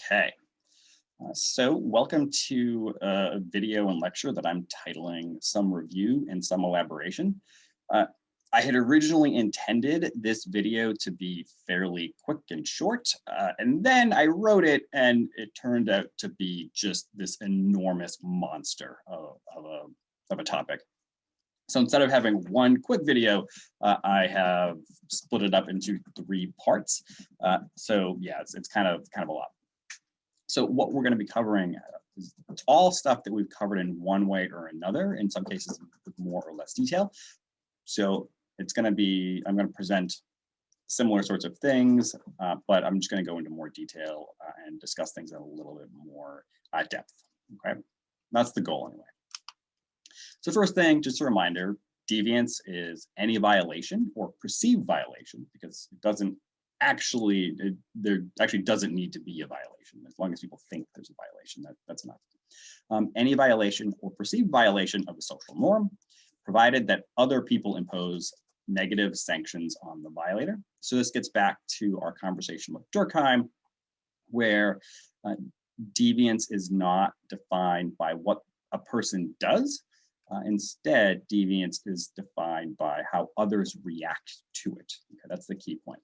Okay, so welcome to a video and lecture that I'm titling Some Review and Some Elaboration. I had originally intended this video to be fairly quick and short, and then I wrote it and it turned out to be just this enormous monster of a topic. So instead of having one quick video, I have split it up into 3 parts. So yeah, it's kind of a lot. So what we're going to be covering is all stuff that we've covered in one way or another, in some cases with more or less detail. So it's going to be, I'm going to present similar sorts of things, but I'm just going to go into more detail and discuss things in a little bit more depth. Okay, that's the goal anyway. So first thing, just a reminder, deviance is any violation or perceived violation, because it doesn't actually, there actually doesn't need to be a violation. As long as people think there's a violation, that's enough. Any violation or perceived violation of the social norm, provided that other people impose negative sanctions on the violator. So this gets back to our conversation with Durkheim, where deviance is not defined by what a person does. Instead, deviance is defined by how others react to it. Okay, that's the key point.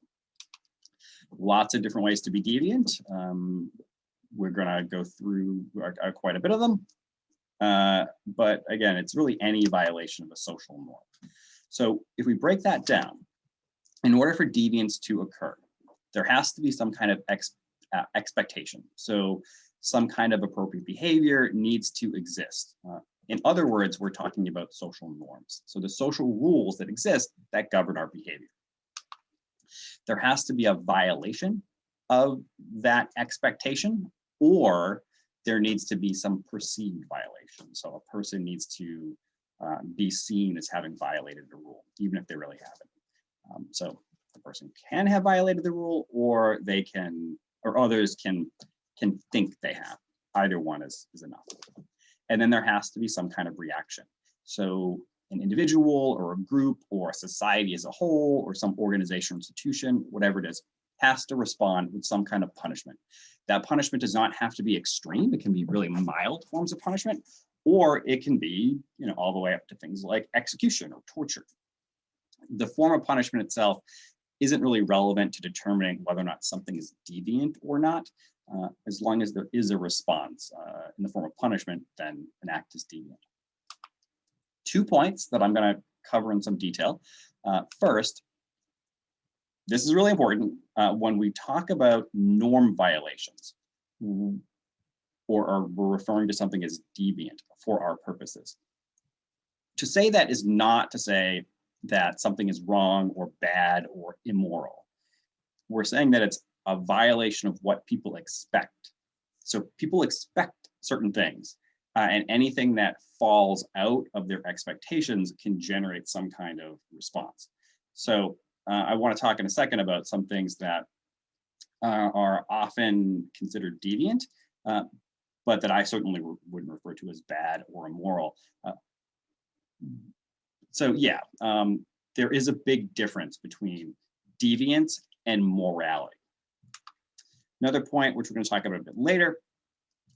Lots of different ways to be deviant. We're going to go through quite a bit of them. But again, it's really any violation of a social norm. So if we break that down, in order for deviance to occur, there has to be some kind of expectation. So some kind of appropriate behavior needs to exist. In other words, we're talking about social norms. So the social rules that exist that govern our behavior. There has to be a violation of that expectation, or there needs to be some perceived violation. So a person needs to be seen as having violated the rule, even if they really haven't. So the person can have violated the rule, or they can, or others can think they have. Either one is enough. And then there has to be some kind of reaction. So an individual or a group or a society as a whole or some organization or institution, whatever it is, has to respond with some kind of punishment. That punishment does not have to be extreme. It can be really mild forms of punishment, or it can be, all the way up to things like execution or torture. The form of punishment itself isn't really relevant to determining whether or not something is deviant or not. As long as there is a response in the form of punishment, then an act is deviant. 2 points that I'm going to cover in some detail. First, this is really important when we talk about norm violations, or we're referring to something as deviant for our purposes. To say that is not to say that something is wrong or bad or immoral. We're saying that it's a violation of what people expect. So people expect certain things, and anything that falls out of their expectations can generate some kind of response. So I want to talk in a second about some things that are often considered deviant, but that I certainly wouldn't refer to as bad or immoral. So yeah, there is a big difference between deviance and morality. Another point, which we're going to talk about a bit later,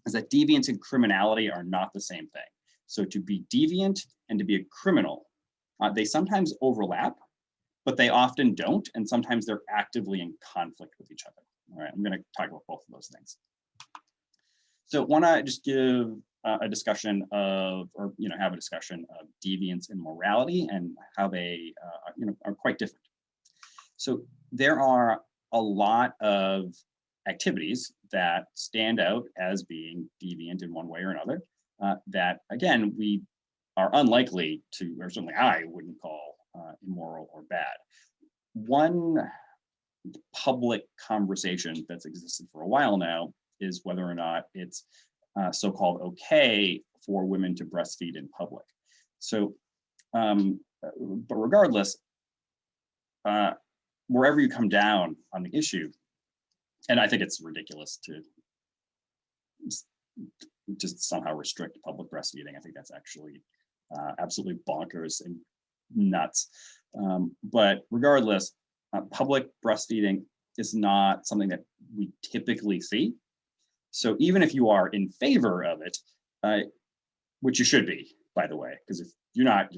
is that deviance and criminality are not the same thing. So to be deviant and to be a criminal, they sometimes overlap, but they often don't, and sometimes they're actively in conflict with each other. All right, I'm going to talk about both of those things. So I want to just give a discussion of, or have a discussion of deviance and morality and how they are quite different. So there are a lot of activities that stand out as being deviant in one way or another, that again, we are unlikely to, or certainly I wouldn't call immoral or bad. One public conversation that's existed for a while now is whether or not it's so-called okay for women to breastfeed in public. So, but regardless, wherever you come down on the issue, and I think it's ridiculous to just somehow restrict public breastfeeding. I think that's actually absolutely bonkers and nuts. But regardless, public breastfeeding is not something that we typically see. So even if you are in favor of it, which you should be, by the way, because if you're not,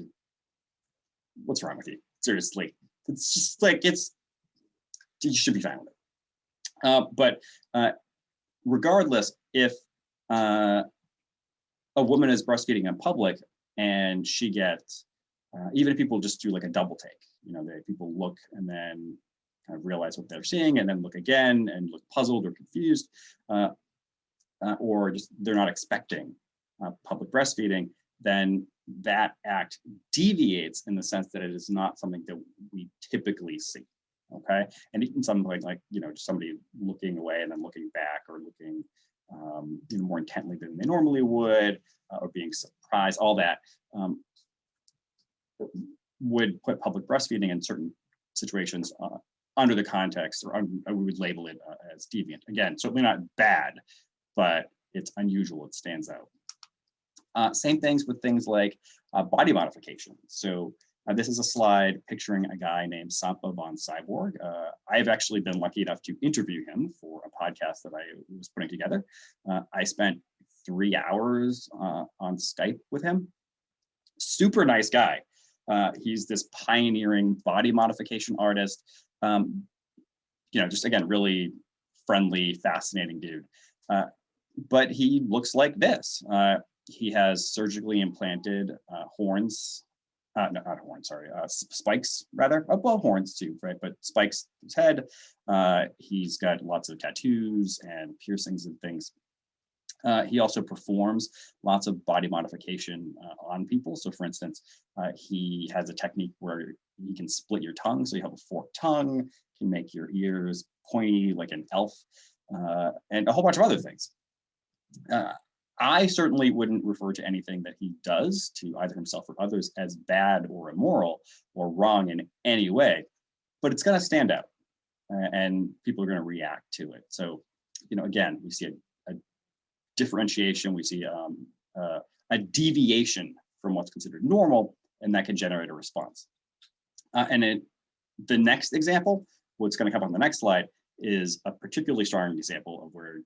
what's wrong with you? Seriously, it's just like you should be fine with it. But regardless, if a woman is breastfeeding in public and she gets, even if people just do like a double take, people look and then kind of realize what they're seeing and then look again and look puzzled or confused, or just they're not expecting public breastfeeding, then that act deviates in the sense that it is not something that we typically see. Okay, and even something like just somebody looking away and then looking back or looking more intently than they normally would, or being surprised, all that would put public breastfeeding in certain situations under the context, or we would label it as deviant. Again, certainly not bad, but it's unusual, it stands out. Same things with things like body modification. So this is a slide picturing a guy named Sampa von Cyborg. I've actually been lucky enough to interview him for a podcast that I was putting together. I spent 3 hours on Skype with him. Super nice guy. He's this pioneering body modification artist. Just again, really friendly, fascinating dude. But he looks like this. He has surgically implanted horns. No, not horns, sorry, spikes rather. Well, horns too, right? But spikes in his head. He's got lots of tattoos and piercings and things. He also performs lots of body modification on people. So for instance, he has a technique where he can split your tongue. So you have a forked tongue, can make your ears pointy like an elf, and a whole bunch of other things. I certainly wouldn't refer to anything that he does to either himself or others as bad or immoral or wrong in any way, but it's going to stand out and people are going to react to it. So, again, we see a differentiation, we see a deviation from what's considered normal, and that can generate a response. The next example, what's going to come on the next slide, is a particularly strong example of where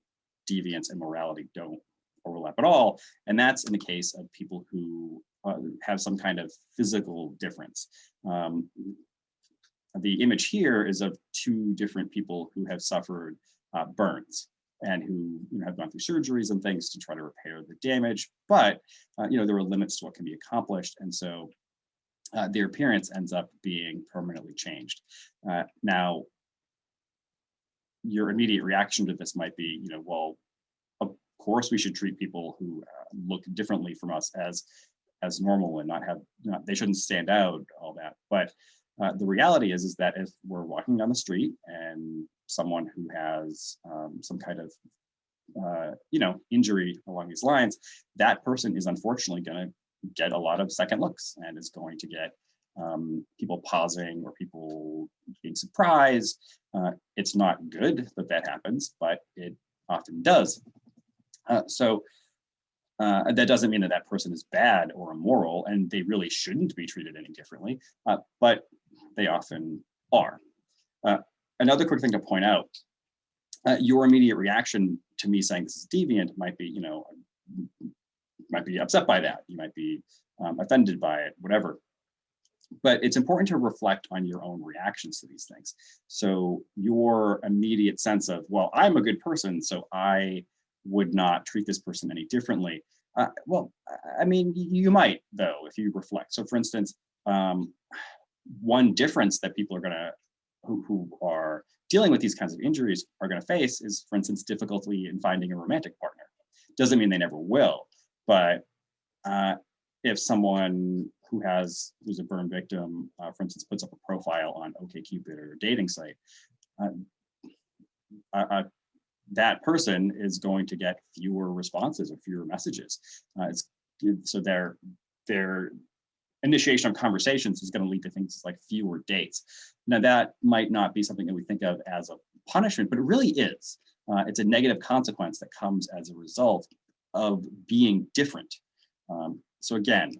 deviance and morality don't overlap at all, and that's in the case of people who have some kind of physical difference. The image here is of 2 different people who have suffered burns and who have gone through surgeries and things to try to repair the damage, but there are limits to what can be accomplished, and so their appearance ends up being permanently changed. Now, your immediate reaction to this might be, well, of course we should treat people who look differently from us as normal and they shouldn't stand out, all that. But the reality is that if we're walking down the street and someone who has some kind of injury along these lines, that person is unfortunately going to get a lot of second looks and is going to get people pausing or people being surprised. It's not good that happens, but it often does. So that doesn't mean that person is bad or immoral, and they really shouldn't be treated any differently, but they often are. Another quick thing to point out, your immediate reaction to me saying this is deviant might be, might be upset by that. You might be offended by it, whatever. But it's important to reflect on your own reactions to these things. So your immediate sense of, well, I'm a good person, so I would not treat this person any differently. Well, I mean, you might, though, if you reflect. So for instance, one difference that people are gonna, who are dealing with these kinds of injuries are gonna face is, for instance, difficulty in finding a romantic partner. Doesn't mean they never will, but if someone who's a burn victim, for instance, puts up a profile on OkCupid or a dating site, that person is going to get fewer responses or fewer messages. So their initiation of conversations is going to lead to things like fewer dates. Now, that might not be something that we think of as a punishment, but it really is. It's a negative consequence that comes as a result of being different. So again,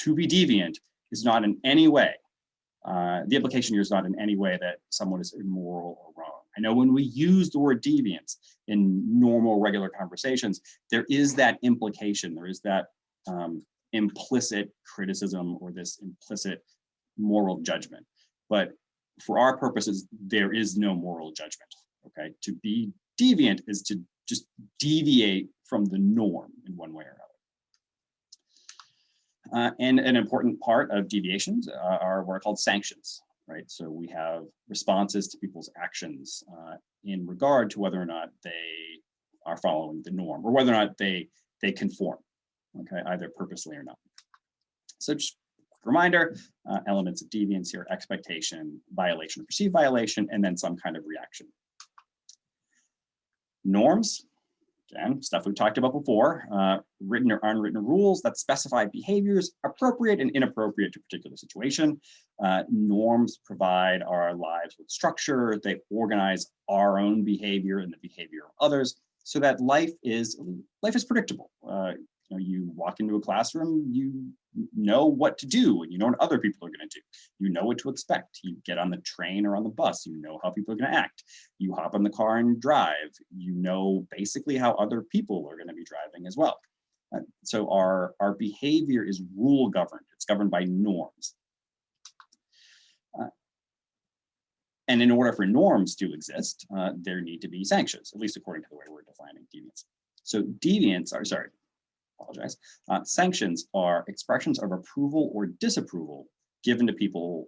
to be deviant is not in any way, the implication here is not in any way that someone is immoral or wrong. I know when we use the word deviance in normal, regular conversations, there is that implication, there is that implicit criticism or this implicit moral judgment. But for our purposes, there is no moral judgment, okay? To be deviant is to just deviate from the norm in one way or another. And an important part of deviations are what are called sanctions, right? So we have responses to people's actions in regard to whether or not they are following the norm or whether or not they conform, okay, either purposely or not. So just a quick reminder, elements of deviance here: expectation, violation, or perceived violation, and then some kind of reaction. Norms. Again, stuff we've talked about before, written or unwritten rules that specify behaviors appropriate and inappropriate to a particular situation. Norms provide our lives with structure. They organize our own behavior and the behavior of others so that life is predictable. You walk into a classroom, you know what to do, and you know what other people are going to do. You know what to expect. You get on the train or on the bus, you know how people are going to act. You hop in the car and drive. You know basically how other people are going to be driving as well. So our behavior is rule governed. It's governed by norms. And in order for norms to exist, there need to be sanctions, at least according to the way we're defining deviance. So sanctions are expressions of approval or disapproval given to people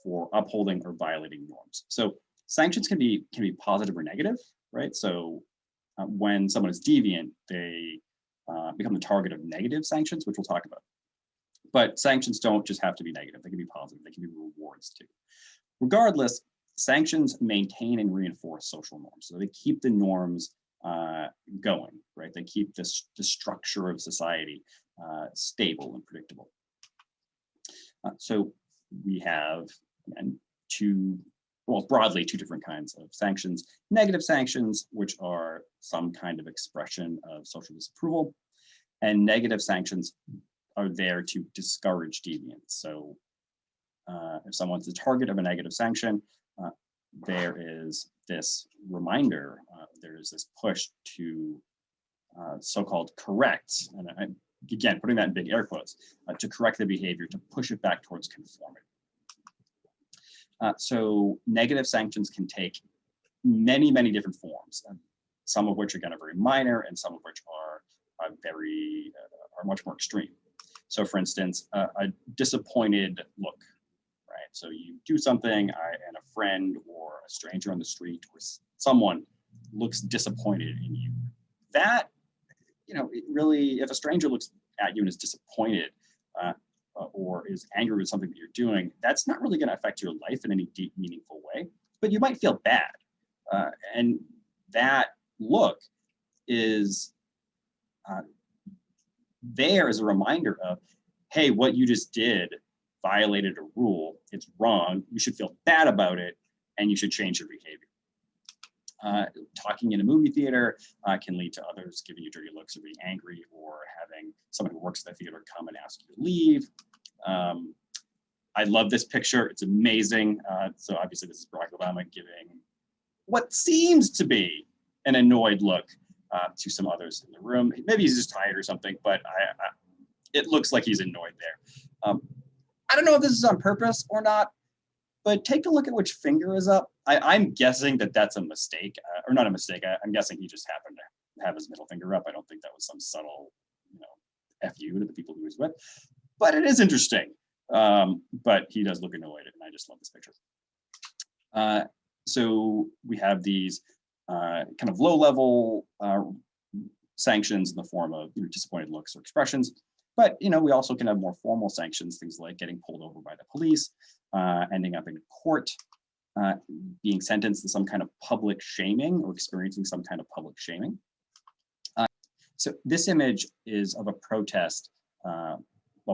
for upholding or violating norms. So sanctions can be positive or negative, right? So when someone is deviant, they become the target of negative sanctions, which we'll talk about. But sanctions don't just have to be negative. They can be positive. They can be rewards too. Regardless, sanctions maintain and reinforce social norms. So they keep the norms going, right? They keep the structure of society stable and predictable. So we have, again, broadly two different kinds of sanctions. Negative sanctions, which are some kind of expression of social disapproval, and negative sanctions are there to discourage deviance. So if someone's the target of a negative sanction, there is this reminder, there is this push to so-called correct, and again, putting that in big air quotes, to correct the behavior, to push it back towards conformity. So negative sanctions can take many, many different forms, some of which are kind of very minor and some of which are much more extreme. So for instance, a disappointed look, right? So you do something and a friend or a stranger on the street or someone looks disappointed in you. That, it really, if a stranger looks at you and is disappointed or is angry with something that you're doing, that's not really going to affect your life in any deep, meaningful way, but you might feel bad. And that look is there as a reminder of, hey, what you just did violated a rule. It's wrong. You should feel bad about it, and you should change your behavior. Talking in a movie theater can lead to others giving you dirty looks or being angry, or having someone who works at the theater come and ask you to leave. I love this picture. It's amazing. So obviously this is Barack Obama giving what seems to be an annoyed look to some others in the room. Maybe he's just tired or something, but it looks like he's annoyed there. I don't know if this is on purpose or not, but take a look at which finger is up. I'm guessing that that's a mistake, or not a mistake. I'm guessing he just happened to have his middle finger up. I don't think that was some subtle, FU to the people he was with, but it is interesting. But he does look annoyed, and I just love this picture. So we have these kind of low-level sanctions in the form of disappointed looks or expressions. But we also can have more formal sanctions, things like getting pulled over by the police, ending up in court, being sentenced to some kind of public shaming or experiencing some kind of public shaming. So this image is of a protest,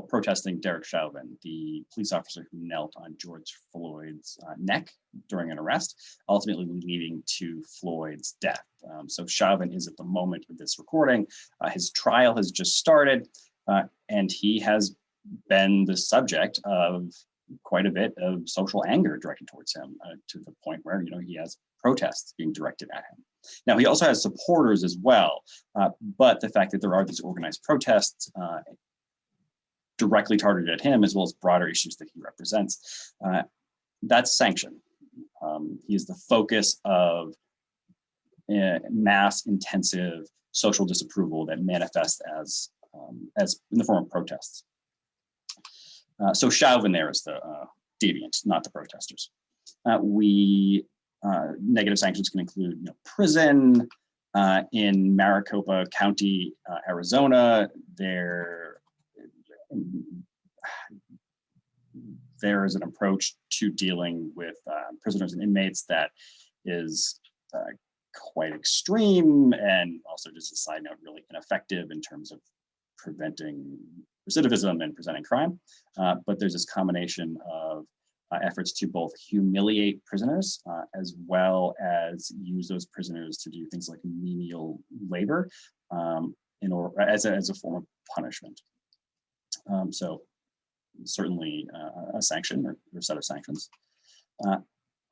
protesting Derek Chauvin, the police officer who knelt on George Floyd's neck during an arrest, ultimately leading to Floyd's death. So Chauvin is at the moment of this recording. His trial has just started. And he has been the subject of quite a bit of social anger directed towards him, to the point where he has protests being directed at him. Now, he also has supporters as well, but the fact that there are these organized protests directly targeted at him, as well as broader issues that he represents, that's sanction. He is the focus of mass intensive social disapproval that manifests as in the form of protests. So Chauvin there is the deviant, not the protesters. Negative sanctions can include prison. In Maricopa County, Arizona, there is an approach to dealing with prisoners and inmates that is quite extreme, and also, just a side note, really ineffective in terms of preventing recidivism and preventing crime. But there's this combination of efforts to both humiliate prisoners as well as use those prisoners to do things like menial labor in order as a form of punishment. So certainly a sanction or set of sanctions,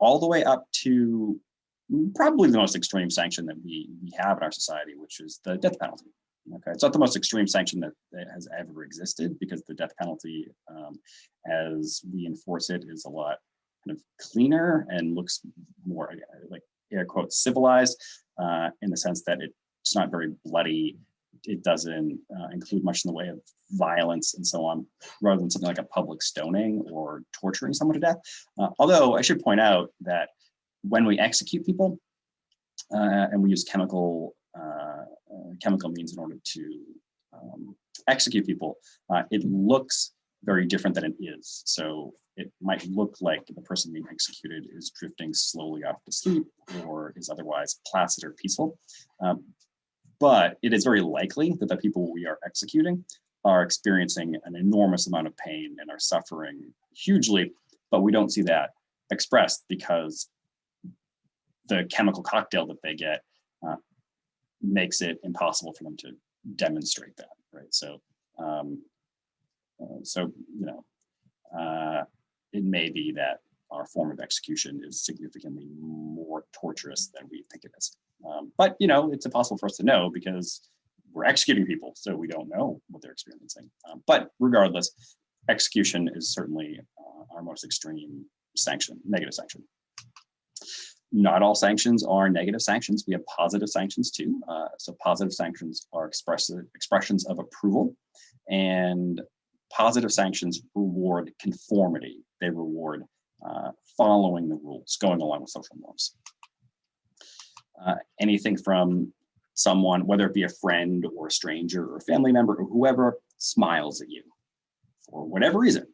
all the way up to probably the most extreme sanction that we have in our society, which is the death penalty. Okay, it's not the most extreme sanction that has ever existed, because the death penalty, as we enforce it, is a lot kind of cleaner and looks more like, air quotes, civilized, in the sense that it's not very bloody. It doesn't include much in the way of violence and so on, rather than something like a public stoning or torturing someone to death. Although I should point out that when we execute people and we use chemical means in order to execute people, it looks very different than it is. So it might look like the person being executed is drifting slowly off to sleep or is otherwise placid or peaceful. But it is very likely that the people we are executing are experiencing an enormous amount of pain and are suffering hugely, but we don't see that expressed because the chemical cocktail that they get makes it impossible for them to demonstrate that, right? So, it may be that our form of execution is significantly more torturous than we think it is. But it's impossible for us to know because we're executing people, so we don't know what they're experiencing. But regardless, execution is certainly our most extreme sanction, negative sanction. Not all sanctions are negative sanctions. We have positive sanctions too. So positive sanctions are expressions of approval, and positive sanctions reward conformity. They reward following the rules, going along with social norms. Anything from someone, whether it be a friend or a stranger or a family member or whoever, smiles at you for whatever reason.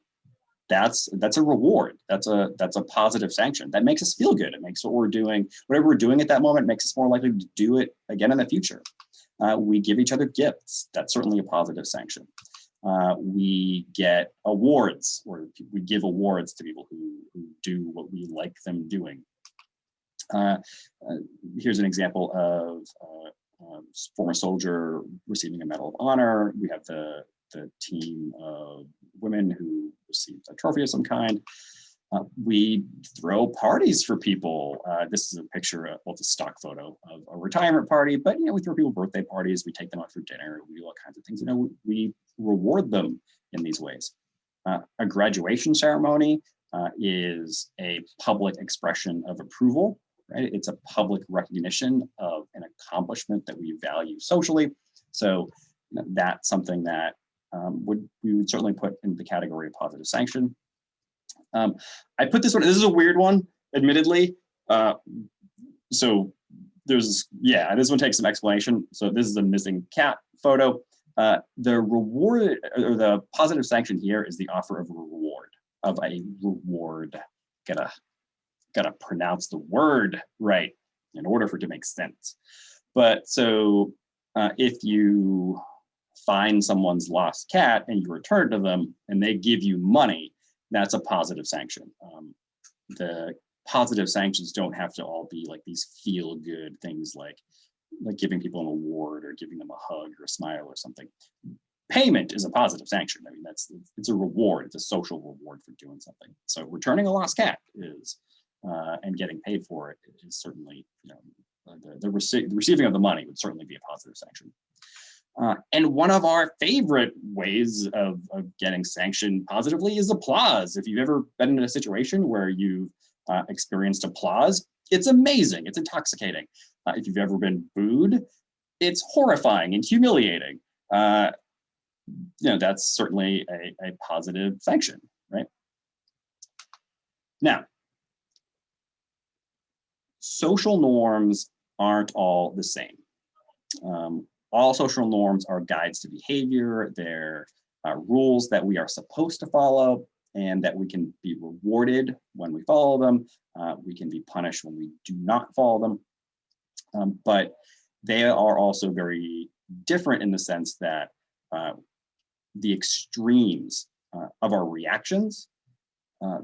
That's a reward. That's a positive sanction. That makes us feel good. It makes what we're doing, whatever we're doing at that moment, makes us more likely to do it again in the future. We give each other gifts. That's certainly a positive sanction. We get awards, or we give awards to people who do what we like them doing. Here's an example of a former soldier receiving a Medal of Honor. We have the team of women who received a trophy of some kind. We throw parties for people. This is a picture, well, it's a stock photo of a retirement party, but we throw people birthday parties, we take them out for dinner, we do all kinds of things. We reward them in these ways. A graduation ceremony is a public expression of approval, right? It's a public recognition of an accomplishment that we value socially. So that's something that we would certainly put in the category of positive sanction. I put this one, this is a weird one, admittedly. So this one takes some explanation. So this is a missing cat photo. The reward, or the positive sanction here, is the offer of a reward. Gotta pronounce the word right in order for it to make sense. But so if you find someone's lost cat and you return it to them and they give you money, that's a positive sanction. The positive sanctions don't have to all be like these feel-good things like giving people an award or giving them a hug or a smile or something. Payment is a positive sanction. I mean, it's a reward. It's a social reward for doing something. So returning a lost cat is and getting paid for it is certainly, the receiving of the money would certainly be a positive sanction. And one of our favorite ways of getting sanctioned positively is applause. If you've ever been in a situation where you've experienced applause, it's amazing, it's intoxicating. If you've ever been booed, it's horrifying and humiliating. That's certainly a positive sanction, right? Now, social norms aren't all the same. All social norms are guides to behavior. They're rules that we are supposed to follow and that we can be rewarded when we follow them. We can be punished when we do not follow them. But they are also very different in the sense that the extremes of our reactions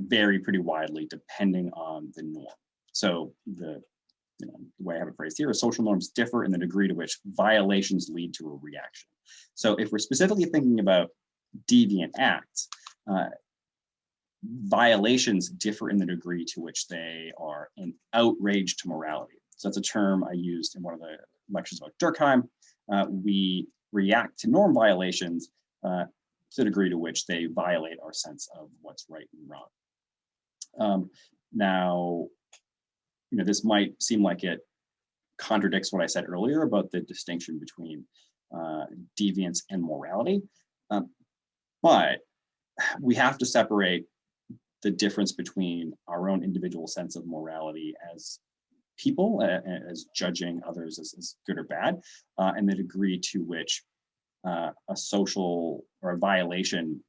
vary pretty widely depending on the norm. So the way I have it phrased here is social norms differ in the degree to which violations lead to a reaction. So if we're specifically thinking about deviant acts, violations differ in the degree to which they are an outrage to morality. So that's a term I used in one of the lectures about Durkheim. We react to norm violations to the degree to which they violate our sense of what's right and wrong. Now, this might seem like it contradicts what I said earlier about the distinction between deviance and morality, but we have to separate the difference between our own individual sense of morality as people, as judging others as good or bad, and the degree to which a social or a violation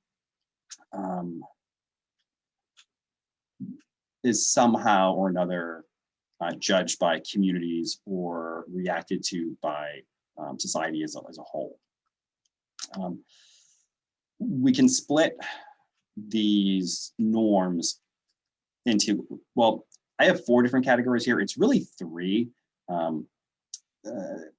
is somehow or another judged by communities or reacted to by society as a whole. We can split these norms into, well, I have 4 different categories here. It's really 3,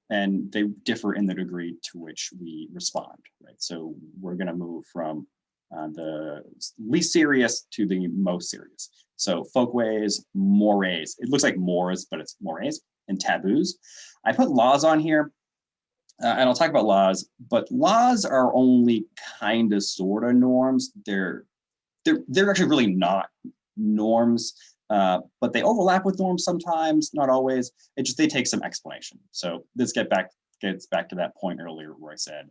and they differ in the degree to which we respond, right? So we're gonna move from the least serious to the most serious. So folkways, mores, it looks like mores, but it's mores, and taboos. I put laws on here, and I'll talk about laws, but laws are only kind of sort of norms. They're actually really not norms, but they overlap with norms sometimes, not always. They take some explanation. So this gets back to that point earlier where I said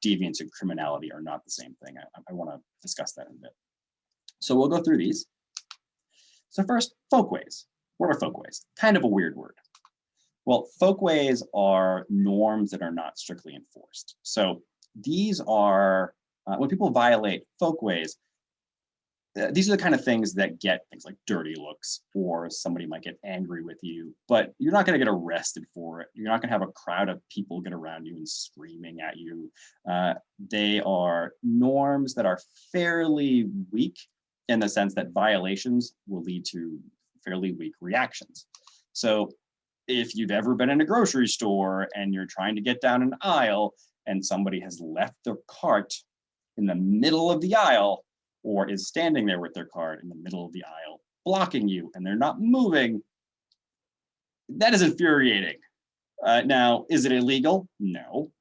deviance and criminality are not the same thing. I want to discuss that in a bit. So we'll go through these. So first, folkways. What are folkways? Kind of a weird word. Well, folkways are norms that are not strictly enforced. So these are, when people violate folkways, these are the kind of things that get things like dirty looks, or somebody might get angry with you, but you're not going to get arrested for it. You're not going to have a crowd of people get around you and screaming at you. They are norms that are fairly weak in the sense that violations will lead to fairly weak reactions. So if you've ever been in a grocery store and you're trying to get down an aisle and somebody has left their cart in the middle of the aisle, or is standing there with their cart in the middle of the aisle, blocking you, and they're not moving, that is infuriating. Now, is it illegal? No.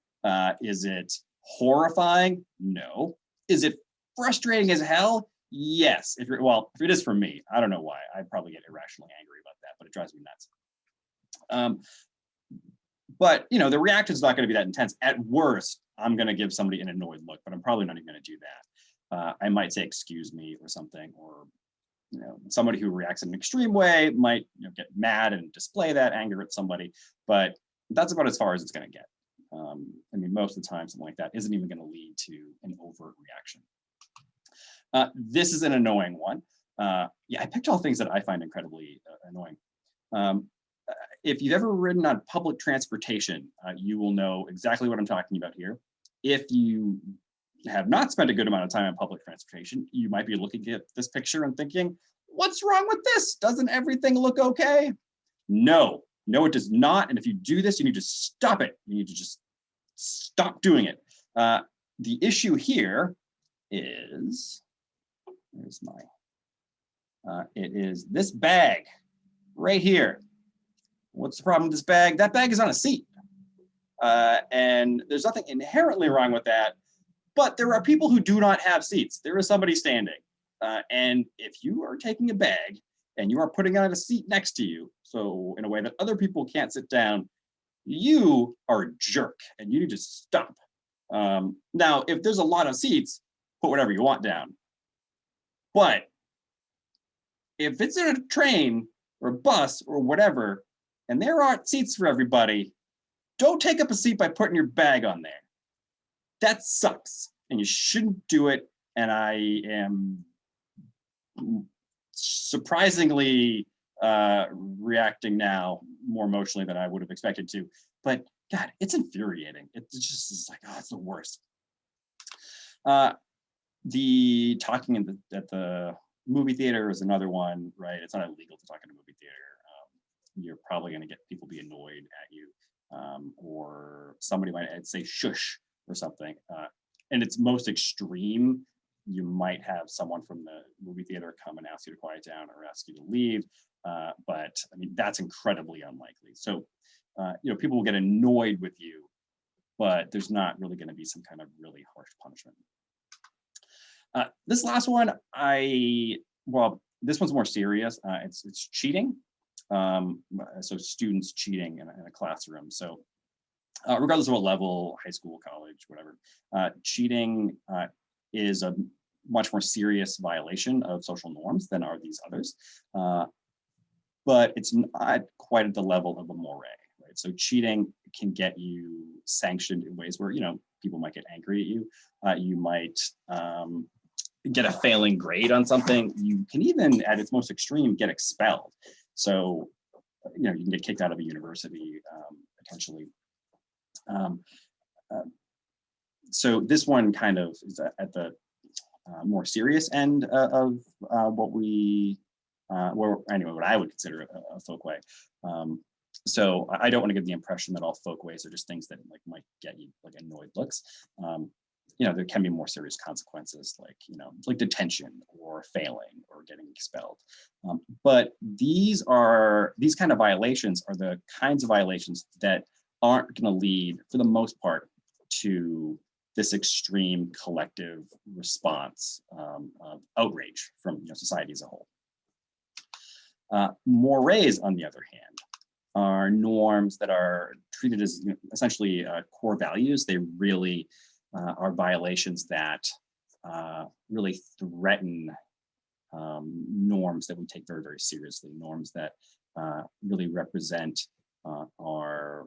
Is it horrifying? No. Is it frustrating as hell? Yes. If it is for me, I don't know why. I'd probably get irrationally angry about that, but it drives me nuts. But the reaction is not going to be that intense. At worst, I'm going to give somebody an annoyed look, but I'm probably not even going to do that. I might say, excuse me, or something, or somebody who reacts in an extreme way might get mad and display that anger at somebody, but that's about as far as it's going to get. I mean, most of the time, something like that isn't even going to lead to an overt reaction. This is an annoying one. Yeah, I picked all things that I find incredibly annoying. If you've ever ridden on public transportation, you will know exactly what I'm talking about here. If you have not spent a good amount of time on public transportation, you might be looking at this picture and thinking, what's wrong with this? Doesn't everything look okay? No, it does not. And if you do this, you need to stop it. You need to just stop doing it. The issue here is, where's my It is this bag right here. What's the problem with this bag? That bag is on a seat. And there's nothing inherently wrong with that, but there are people who do not have seats. There is somebody standing. And if you are taking a bag and you are putting it on a seat next to you, so in a way that other people can't sit down, you are a jerk and you need to stop. Now, if there's a lot of seats, put whatever you want down. But if it's in a train or a bus or whatever, and there aren't seats for everybody, don't take up a seat by putting your bag on there. That sucks, and you shouldn't do it. And I am surprisingly reacting now more emotionally than I would have expected to. But God, it's infuriating. It's just like, oh, it's the worst. The talking at the movie theater is another one, right? It's not illegal to talk in a movie theater. You're probably going to get people be annoyed at you, or somebody might say shush or something. And it's most extreme. You might have someone from the movie theater come and ask you to quiet down or ask you to leave. But I mean, that's incredibly unlikely. So, people will get annoyed with you, but there's not really going to be some kind of really harsh punishment. This last one, this one's more serious. It's cheating. So students cheating in a classroom. So regardless of what level, high school, college, whatever, cheating is a much more serious violation of social norms than are these others. But it's not quite at the level of a moray, right? So cheating can get you sanctioned in ways where, people might get angry at you. You might get a failing grade on something. You can even, at its most extreme, get expelled. So, you can get kicked out of a university, potentially. So this one kind of is at the more serious end of what I would consider a folkway. So I don't want to give the impression that all folkways are just things that might get you annoyed looks. There can be more serious consequences, like detention or failing or getting expelled. But these kind of violations are the kinds of violations that aren't going to lead, for the most part, to this extreme collective response of outrage from society as a whole. Mores, on the other hand, are norms that are treated as essentially core values. They really are violations that really threaten norms that we take very, very seriously, norms that really represent our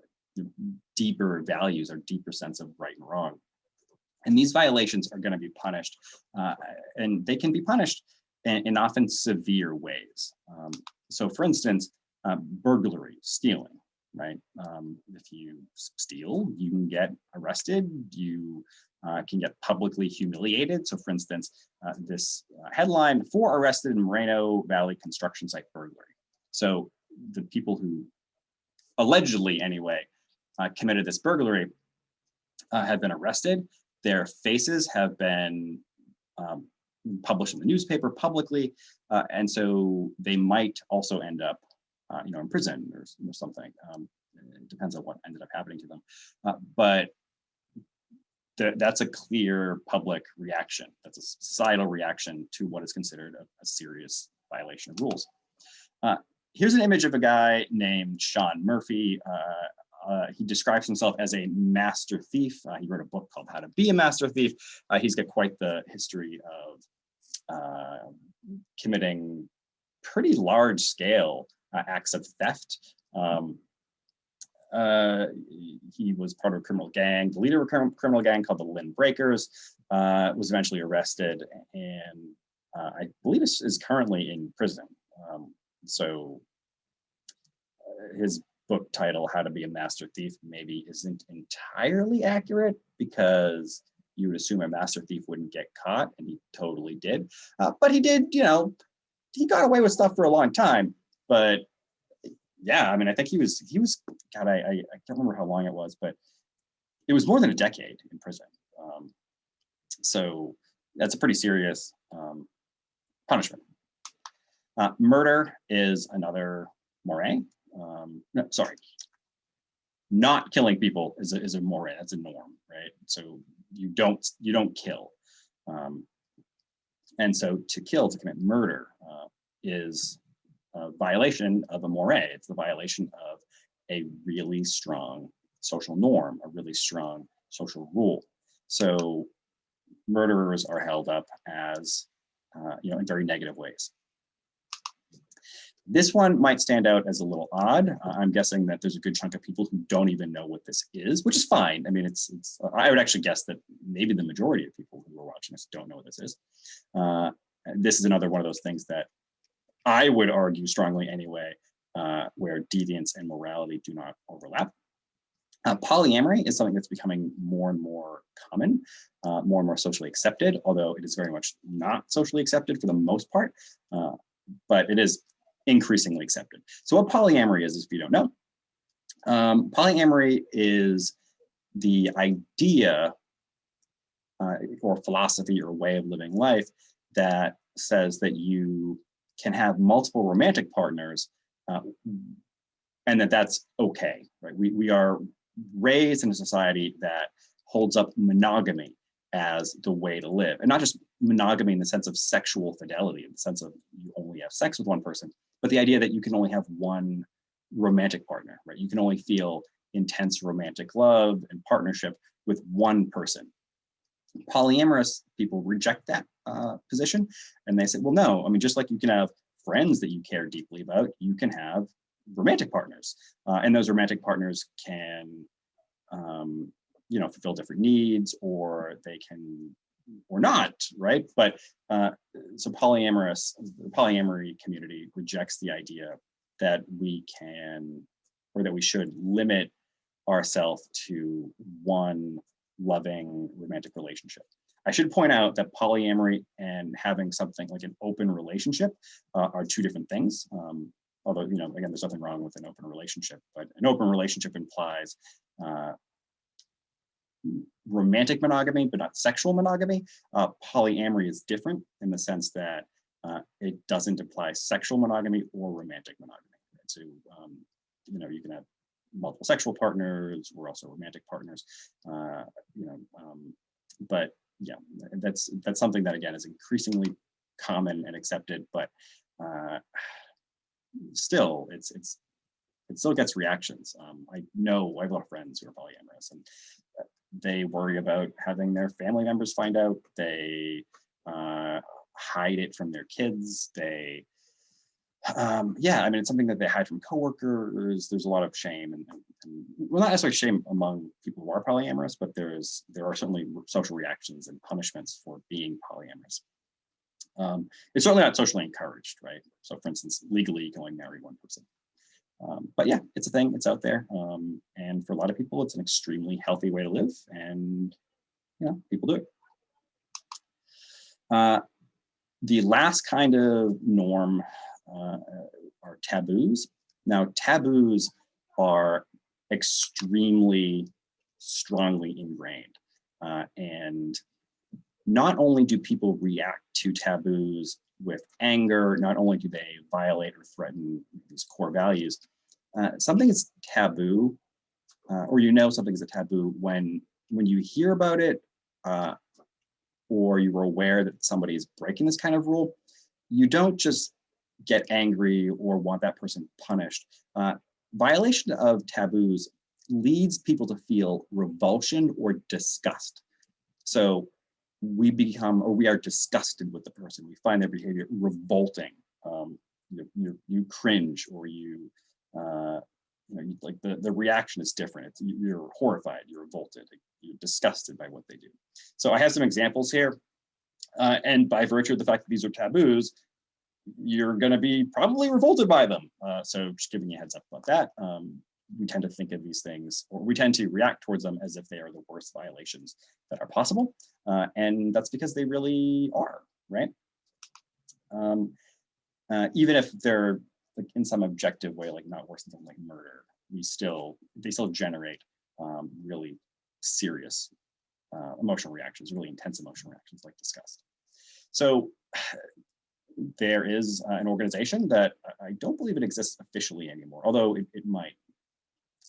deeper values, our deeper sense of right and wrong. And these violations are going to be punished, and they can be punished in often severe ways. So for instance, burglary, stealing, right? If you steal, you can get arrested, you can get publicly humiliated. So for instance, this headline, 4 arrested in Moreno Valley construction site burglary. So the people who allegedly anyway committed this burglary have been arrested. Their faces have been published in the newspaper publicly, and so they might also end up in prison or something. It depends on what ended up happening to them. But that's a clear public reaction. That's a societal reaction to what is considered a serious violation of rules. Here's an image of a guy named Sean Murphy. He describes himself as a master thief. He wrote a book called How to Be a Master Thief. He's got quite the history of committing pretty large scale acts of theft. He was part of a criminal gang. The leader of a criminal gang called the Lynn Breakers was eventually arrested, and I believe is currently in prison. So his book title, How to Be a Master Thief, maybe isn't entirely accurate, because you would assume a master thief wouldn't get caught, and he totally did. But he did, he got away with stuff for a long time. But yeah, I mean, I think he was, God, I can't remember how long it was, but it was more than a decade in prison. So that's a pretty serious punishment. Murder is another moray. No, sorry. Not killing people is a moray. That's a norm, right? So you don't kill. And so to kill, to commit murder, is a violation of a moray. It's the violation of a really strong social norm, a really strong social rule. So murderers are held up as, in very negative ways. This one might stand out as a little odd. I'm guessing that there's a good chunk of people who don't even know what this is, which is fine. I mean, I would actually guess that maybe the majority of people who are watching this don't know what this is. This is another one of those things that I would argue strongly anyway, where deviance and morality do not overlap. Polyamory is something that's becoming more and more common, more and more socially accepted, although it is very much not socially accepted for the most part, but it is increasingly accepted. So what polyamory is if you don't know, polyamory is the idea or philosophy or way of living life that says that you can have multiple romantic partners and that's okay, right? We are raised in a society that holds up monogamy as the way to live, and not just monogamy in the sense of sexual fidelity, in the sense of you only have sex with one person, but the idea that you can only have one romantic partner, right? You can only feel intense romantic love and partnership with one person. Polyamorous people reject that position, and they say, well, no, I mean, just like you can have friends that you care deeply about, you can have romantic partners, and those romantic partners can fulfill different needs, or they can or not, right? But so the polyamory community rejects the idea that we can, or that we should limit ourselves to one loving romantic relationship. I should point out that polyamory and having something like an open relationship are two different things. Although, again, there's nothing wrong with an open relationship, but an open relationship implies romantic monogamy, but not sexual monogamy. Polyamory is different in the sense that it doesn't imply sexual monogamy or romantic monogamy. Right? So, you can have multiple sexual partners or also romantic partners, but yeah, that's something that, again, is increasingly common and accepted, but still, it still gets reactions. I have a lot of friends who are polyamorous, and they worry about having their family members find out. They hide it from their kids. They, it's something that they hide from coworkers. There's a lot of shame, and well, not necessarily shame among people who are polyamorous, but there are certainly social reactions and punishments for being polyamorous. It's certainly not socially encouraged, right? So, for instance, legally you can only marry one person. But yeah, it's a thing, it's out there. And for a lot of people, it's an extremely healthy way to live, and people do it. The last kind of norm are taboos. Now, taboos are extremely strongly ingrained. And not only do people react to taboos with anger, not only do they violate or threaten these core values, something is taboo, or something is a taboo when you hear about it, or you are aware that somebody is breaking this kind of rule. You don't just get angry or want that person punished. Violation of taboos leads people to feel revulsion or disgust. So we are disgusted with the person. We find their behavior revolting. You cringe, or like the reaction is different. You're horrified, you're revolted, you're disgusted by what they do. So I have some examples here. And by virtue of the fact that these are taboos, you're going to be probably revolted by them. So just giving you a heads up about that. We tend to think of these things, or we tend to react towards them as if they are the worst violations that are possible. And that's because they really are, right? Even if they're like in some objective way, like not worse than something like murder, they still generate really serious emotional reactions, really intense emotional reactions like disgust. So there is an organization that I don't believe it exists officially anymore, although it might.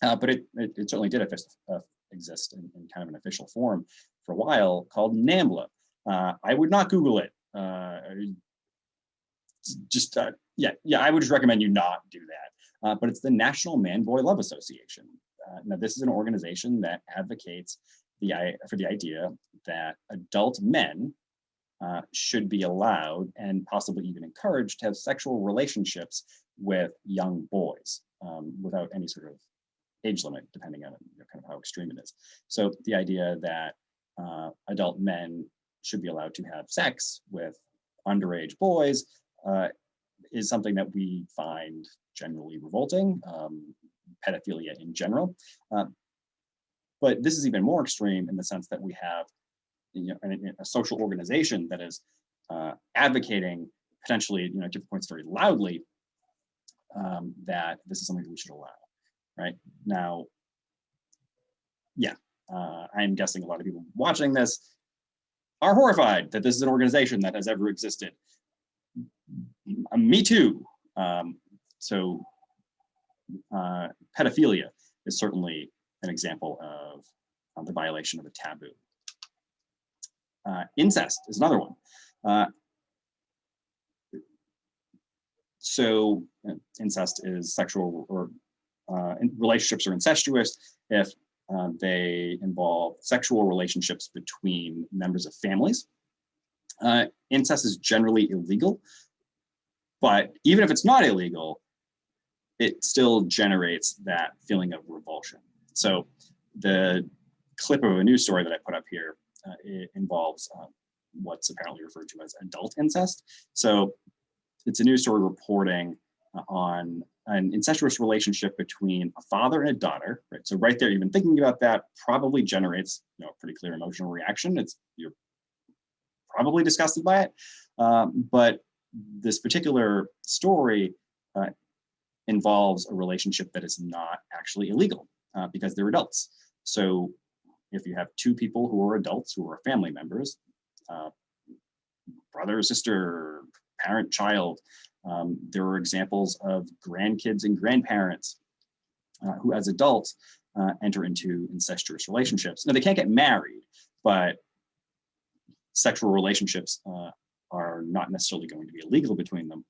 But it certainly did exist in kind of an official form for a while, called NAMBLA. I would not Google it. Yeah, I would just recommend you not do that. But it's the National Man-Boy Love Association. Now, this is an organization that advocates for the idea that adult men should be allowed and possibly even encouraged to have sexual relationships with young boys without any sort of age limit, depending on kind of how extreme it is. So the idea that adult men should be allowed to have sex with underage boys is something that we find generally revolting, pedophilia in general. But this is even more extreme in the sense that we have a social organization that is advocating potentially, at different points very loudly, that this is something that we should allow. Right now, I'm guessing a lot of people watching this are horrified that this is an organization that has ever existed. Me too. So pedophilia is certainly an example of the violation of a taboo. Incest is another one. So incest is sexual or relationships are incestuous if they involve sexual relationships between members of families. Incest is generally illegal, but even if it's not illegal, it still generates that feeling of revulsion. So the clip of a news story that I put up here, it involves what's apparently referred to as adult incest. So it's a news story reporting on an incestuous relationship between a father and a daughter, right? So right there, even thinking about that probably generates, a pretty clear emotional reaction. You're probably disgusted by it. But this particular story involves a relationship that is not actually illegal because they're adults. So if you have two people who are adults, who are family members, brother, sister, parent, child, there are examples of grandkids and grandparents who, as adults, enter into incestuous relationships. Now, they can't get married, but sexual relationships are not necessarily going to be illegal between them.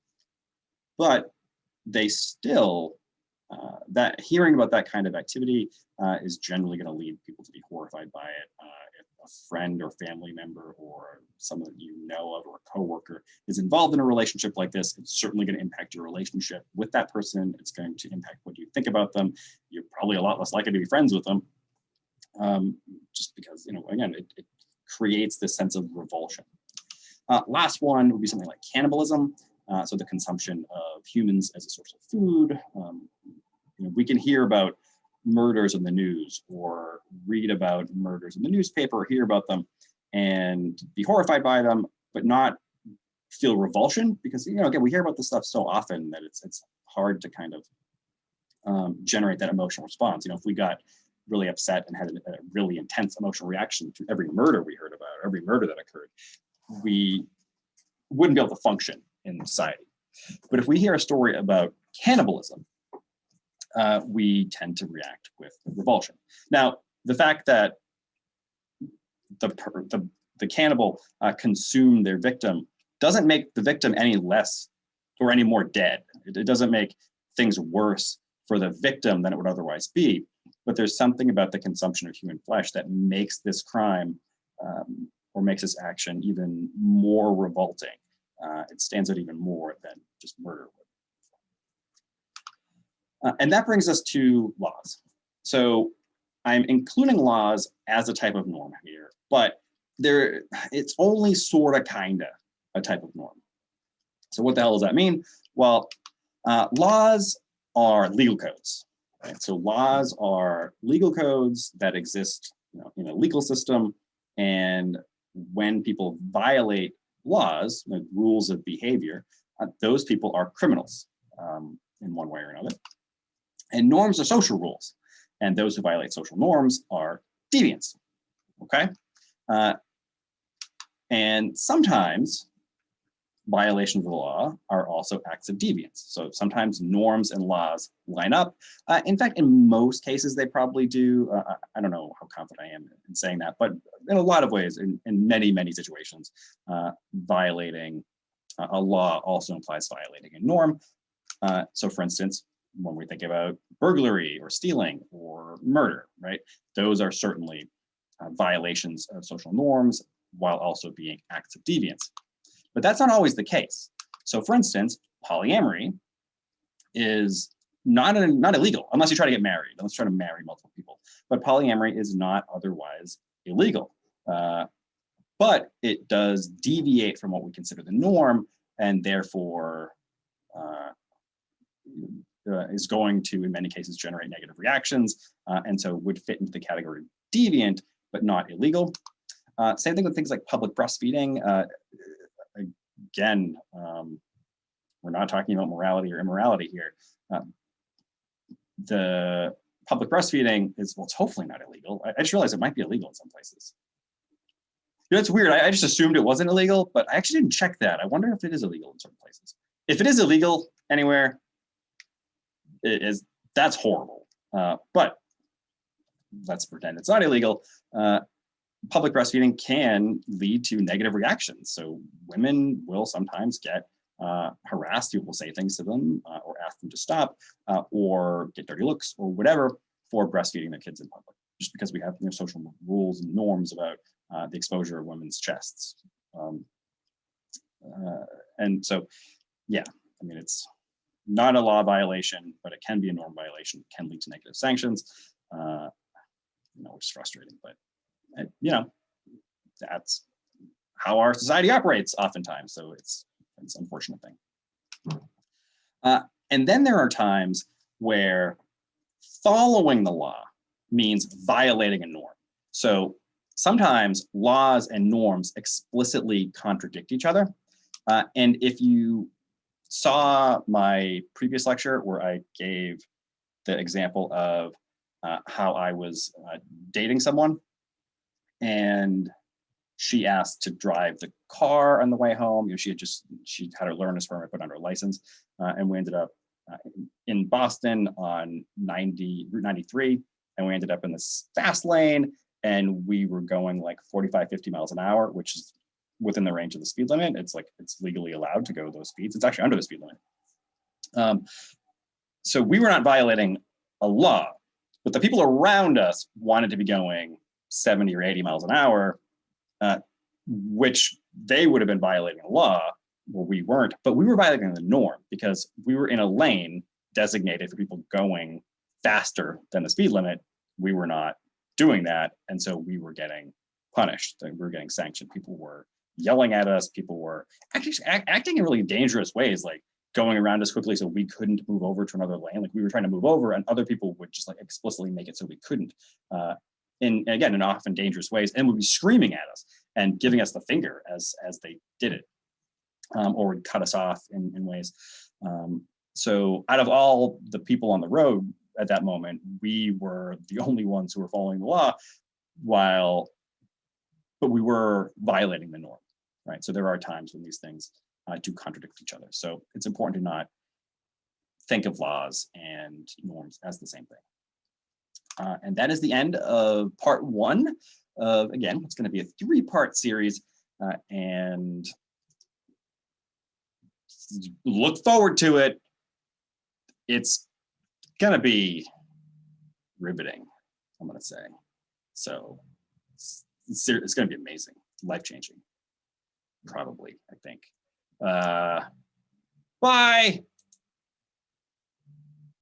But they still, that hearing about that kind of activity is generally going to lead people to be horrified by it. If a friend or family member or someone that you know of or a coworker is involved in a relationship like this, it's certainly going to impact your relationship with that person. It's going to impact what you think about them. You're probably a lot less likely to be friends with them, just because, again, it creates this sense of revulsion. Last one would be something like cannibalism. So the consumption of humans as a source of food. We can hear about murders in the news or read about murders in the newspaper or hear about them and be horrified by them, but not feel revulsion because, again, we hear about this stuff so often that it's hard to kind of generate that emotional response. If we got really upset and had a really intense emotional reaction to every murder we heard about, or every murder that occurred, we wouldn't be able to function in society. But if we hear a story about cannibalism, we tend to react with revulsion. Now, the fact that the cannibal consumed their victim doesn't make the victim any less or any more dead. It doesn't make things worse for the victim than it would otherwise be. But there's something about the consumption of human flesh that makes this crime or makes this action even more revolting. It stands out even more than just murder would. And that brings us to laws. So I'm including laws as a type of norm here, but it's only sort of kinda a type of norm. So what the hell does that mean? Well, laws are legal codes. Right? So laws are legal codes that exist in a legal system, and when people violate laws, rules of behavior, those people are criminals in one way or another. And norms are social rules, and those who violate social norms are deviants. Okay, and sometimes violations of the law are also acts of deviance. So sometimes norms and laws line up. In fact, in most cases, they probably do. I don't know how confident I am in saying that, but in a lot of ways, in many, many situations, violating a law also implies violating a norm. So for instance, when we think about burglary or stealing or murder, right? Those are certainly violations of social norms while also being acts of deviance. But that's not always the case. So for instance, polyamory is not illegal unless you try to get married, unless you try to marry multiple people. But polyamory is not otherwise illegal. But it does deviate from what we consider the norm, and therefore is going to, in many cases, generate negative reactions, and so would fit into the category of deviant, but not illegal. Same thing with things like public breastfeeding. Again, we're not talking about morality or immorality here. The public breastfeeding is, well, it's hopefully not illegal. I just realized it might be illegal in some places. You know, it's weird. I just assumed it wasn't illegal, but I actually didn't check that. I wonder if it is illegal in certain places. If it is illegal anywhere, that's horrible. But let's pretend it's not illegal. Public breastfeeding can lead to negative reactions. So women will sometimes get harassed. People will say things to them or ask them to stop or get dirty looks or whatever for breastfeeding their kids in public, just because we have social rules and norms about the exposure of women's chests. And so, yeah, I mean, it's not a law violation, but it can be a norm violation, can lead to negative sanctions, which is frustrating, but that's how our society operates oftentimes. So it's an unfortunate thing. And then there are times where following the law means violating a norm. So sometimes laws and norms explicitly contradict each other. And if you saw my previous lecture where I gave the example of how I was dating someone, and she asked to drive the car on the way home. She had her learner's permit put on her license, and we ended up in Boston on Route 93, and we ended up in this fast lane, and we were going like 45, 50 miles an hour, which is within the range of the speed limit. It's legally allowed to go those speeds. It's actually under the speed limit. So we were not violating a law, but the people around us wanted to be going 70 or 80 miles an hour, which they would have been violating a law, where we weren't, but we were violating the norm because we were in a lane designated for people going faster than the speed limit. We were not doing that, and so we were getting punished. We were getting sanctioned. People were yelling at us. People were actually acting in really dangerous ways, like going around us quickly so we couldn't move over to another lane. Like we were trying to move over, and other people would just like explicitly make it so we couldn't. In often dangerous ways, and would be screaming at us and giving us the finger as they did it, or would cut us off in ways. So out of all the people on the road at that moment, we were the only ones who were following the law, but we were violating the norm, right? So there are times when these things do contradict each other. So it's important to not think of laws and norms as the same thing. And that is the end of part one of, again, it's going to be a 3-part series, and look forward to it. It's going to be riveting, I'm going to say. So it's going to be amazing, life-changing, probably, I think. Bye.